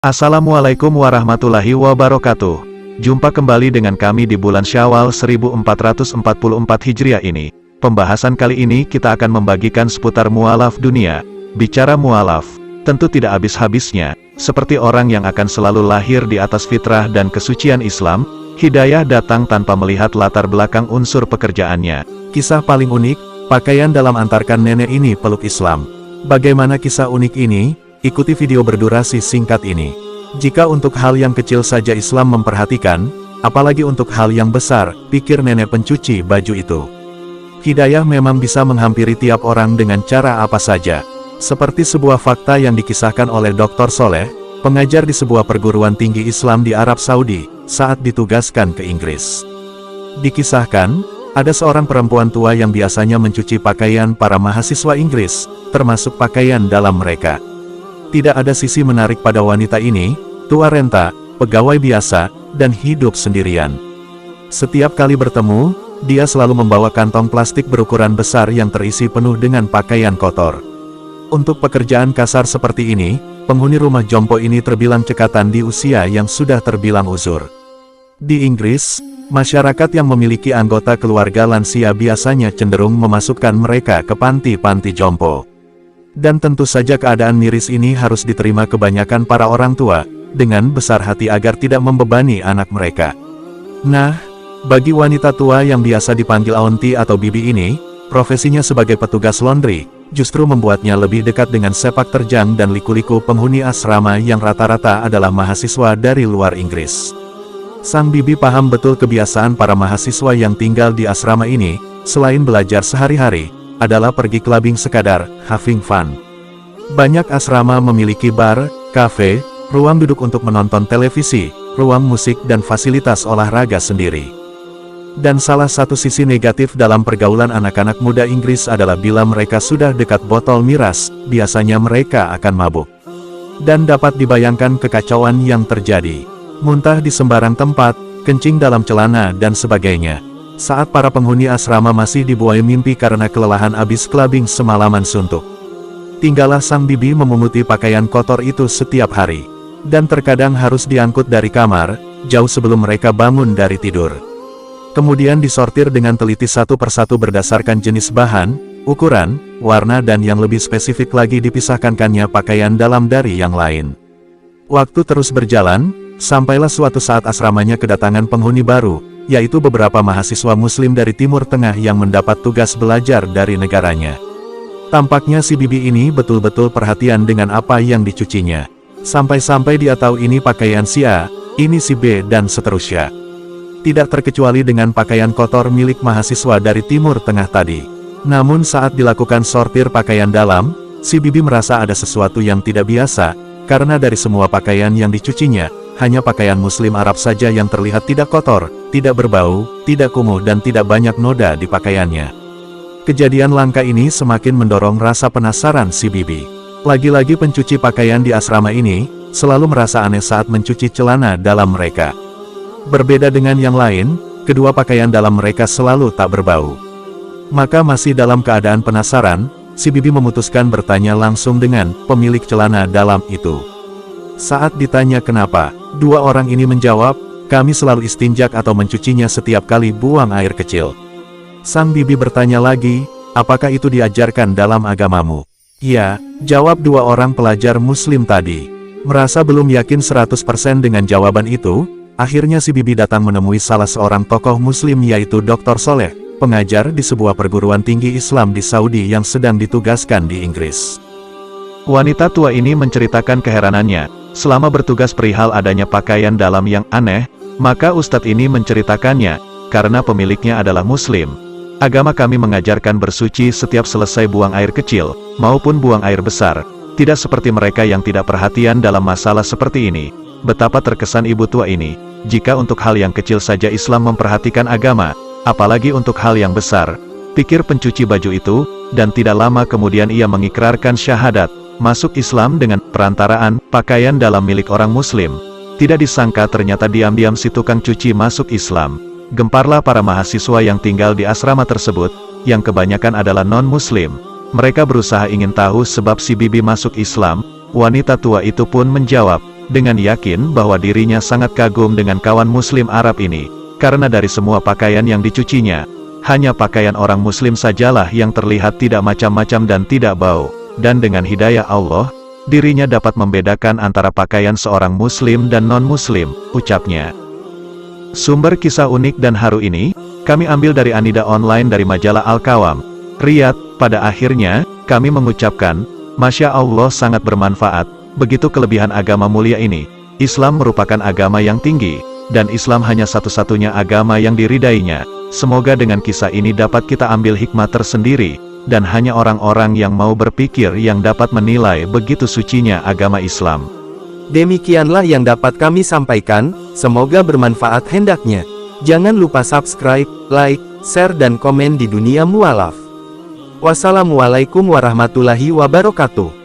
Assalamualaikum warahmatullahi wabarakatuh. Jumpa kembali dengan kami di bulan Syawal 1444 Hijriah ini. Pembahasan kali ini kita akan membagikan seputar mualaf dunia. Bicara mualaf, tentu tidak habis-habisnya, seperti orang yang akan selalu lahir di atas fitrah dan kesucian Islam, hidayah datang tanpa melihat latar belakang unsur pekerjaannya. Kisah paling unik, pakaian dalam antarkan nenek ini peluk Islam. Bagaimana kisah unik ini? Ikuti video berdurasi singkat ini. Jika untuk hal yang kecil saja Islam memperhatikan, apalagi untuk hal yang besar, pikir nenek pencuci baju itu. Hidayah memang bisa menghampiri tiap orang dengan cara apa saja. Seperti sebuah fakta yang dikisahkan oleh Dr. Soleh, pengajar di sebuah perguruan tinggi Islam di Arab Saudi, saat ditugaskan ke Inggris. Dikisahkan, ada seorang perempuan tua yang biasanya mencuci pakaian para mahasiswa Inggris, termasuk pakaian dalam mereka. Tidak ada sisi menarik pada wanita ini, tua renta, pegawai biasa, dan hidup sendirian. Setiap kali bertemu, dia selalu membawa kantong plastik berukuran besar yang terisi penuh dengan pakaian kotor. Untuk pekerjaan kasar seperti ini, penghuni rumah jompo ini terbilang cekatan di usia yang sudah terbilang uzur. Di Inggris, masyarakat yang memiliki anggota keluarga lansia biasanya cenderung memasukkan mereka ke panti-panti jompo. Dan tentu saja keadaan miris ini harus diterima kebanyakan para orang tua, dengan besar hati agar tidak membebani anak mereka. Nah, bagi wanita tua yang biasa dipanggil aunty atau bibi ini, profesinya sebagai petugas laundry, justru membuatnya lebih dekat dengan sepak terjang dan liku-liku penghuni asrama yang rata-rata adalah mahasiswa dari luar Inggris. Sang bibi paham betul kebiasaan para mahasiswa yang tinggal di asrama ini, selain belajar sehari-hari, adalah pergi clubbing sekadar, having fun. Banyak asrama memiliki bar, kafe, ruang duduk untuk menonton televisi, ruang musik dan fasilitas olahraga sendiri. Dan salah satu sisi negatif dalam pergaulan anak-anak muda Inggris adalah bila mereka sudah dekat botol miras, biasanya mereka akan mabuk. Dan dapat dibayangkan kekacauan yang terjadi. Muntah di sembarang tempat, kencing dalam celana dan sebagainya. Saat para penghuni asrama masih dibuai mimpi karena kelelahan abis clubbing semalaman suntuk. Tinggallah sang bibi memunguti pakaian kotor itu setiap hari. Dan terkadang harus diangkut dari kamar, jauh sebelum mereka bangun dari tidur. Kemudian disortir dengan teliti satu persatu berdasarkan jenis bahan, ukuran, warna dan yang lebih spesifik lagi dipisahkannya pakaian dalam dari yang lain. Waktu terus berjalan, sampailah suatu saat asramanya kedatangan penghuni baru, yaitu beberapa mahasiswa muslim dari Timur Tengah yang mendapat tugas belajar dari negaranya. Tampaknya si bibi ini betul-betul perhatian dengan apa yang dicucinya. Sampai-sampai dia tahu ini pakaian si A, ini si B dan seterusnya. Tidak terkecuali dengan pakaian kotor milik mahasiswa dari Timur Tengah tadi. Namun saat dilakukan sortir pakaian dalam, si bibi merasa ada sesuatu yang tidak biasa, karena dari semua pakaian yang dicucinya, hanya pakaian muslim Arab saja yang terlihat tidak kotor, tidak berbau, tidak kumuh dan tidak banyak noda di pakaiannya. Kejadian langka ini semakin mendorong rasa penasaran si bibi. Lagi-lagi pencuci pakaian di asrama ini, selalu merasa aneh saat mencuci celana dalam mereka. Berbeda dengan yang lain, kedua pakaian dalam mereka selalu tak berbau. Maka masih dalam keadaan penasaran, si bibi memutuskan bertanya langsung dengan pemilik celana dalam itu. Saat ditanya kenapa, dua orang ini menjawab, kami selalu istinjak atau mencucinya setiap kali buang air kecil. Sang bibi bertanya lagi, apakah itu diajarkan dalam agamamu? Ya, jawab dua orang pelajar muslim tadi. Merasa belum yakin 100% dengan jawaban itu, akhirnya si bibi datang menemui salah seorang tokoh muslim yaitu Dr. Soleh, pengajar di sebuah perguruan tinggi Islam di Saudi yang sedang ditugaskan di Inggris. Wanita tua ini menceritakan keheranannya. Selama bertugas perihal adanya pakaian dalam yang aneh, maka ustadz ini menceritakannya, karena pemiliknya adalah muslim. Agama kami mengajarkan bersuci setiap selesai buang air kecil, maupun buang air besar. Tidak seperti mereka yang tidak perhatian dalam masalah seperti ini. Betapa terkesan ibu tua ini, jika untuk hal yang kecil saja Islam memperhatikan agama, apalagi untuk hal yang besar. Pikir pencuci baju itu, dan tidak lama kemudian ia mengikrarkan syahadat, masuk Islam dengan perantaraan pakaian dalam milik orang muslim. Tidak disangka ternyata diam-diam si tukang cuci masuk Islam. Gemparlah para mahasiswa yang tinggal di asrama tersebut, yang kebanyakan adalah non-muslim. Mereka berusaha ingin tahu sebab si bibi masuk Islam. Wanita tua itu pun menjawab, dengan yakin bahwa dirinya sangat kagum dengan kawan muslim Arab ini, karena dari semua pakaian yang dicucinya, hanya pakaian orang muslim sajalah yang terlihat tidak macam-macam dan tidak bau, dan dengan hidayah Allah, dirinya dapat membedakan antara pakaian seorang muslim dan non-muslim, ucapnya. Sumber kisah unik dan haru ini, kami ambil dari Anida Online dari majalah Al-Qawam, Riyadh. Pada akhirnya, kami mengucapkan, Masya Allah sangat bermanfaat, begitu kelebihan agama mulia ini. Islam merupakan agama yang tinggi, dan Islam hanya satu-satunya agama yang diridainya. Semoga dengan kisah ini dapat kita ambil hikmah tersendiri, dan hanya orang-orang yang mau berpikir yang dapat menilai begitu sucinya agama Islam. Demikianlah yang dapat kami sampaikan, semoga bermanfaat hendaknya. Jangan lupa subscribe, like, share dan komen di Dunia Mualaf. Wassalamualaikum warahmatullahi wabarakatuh.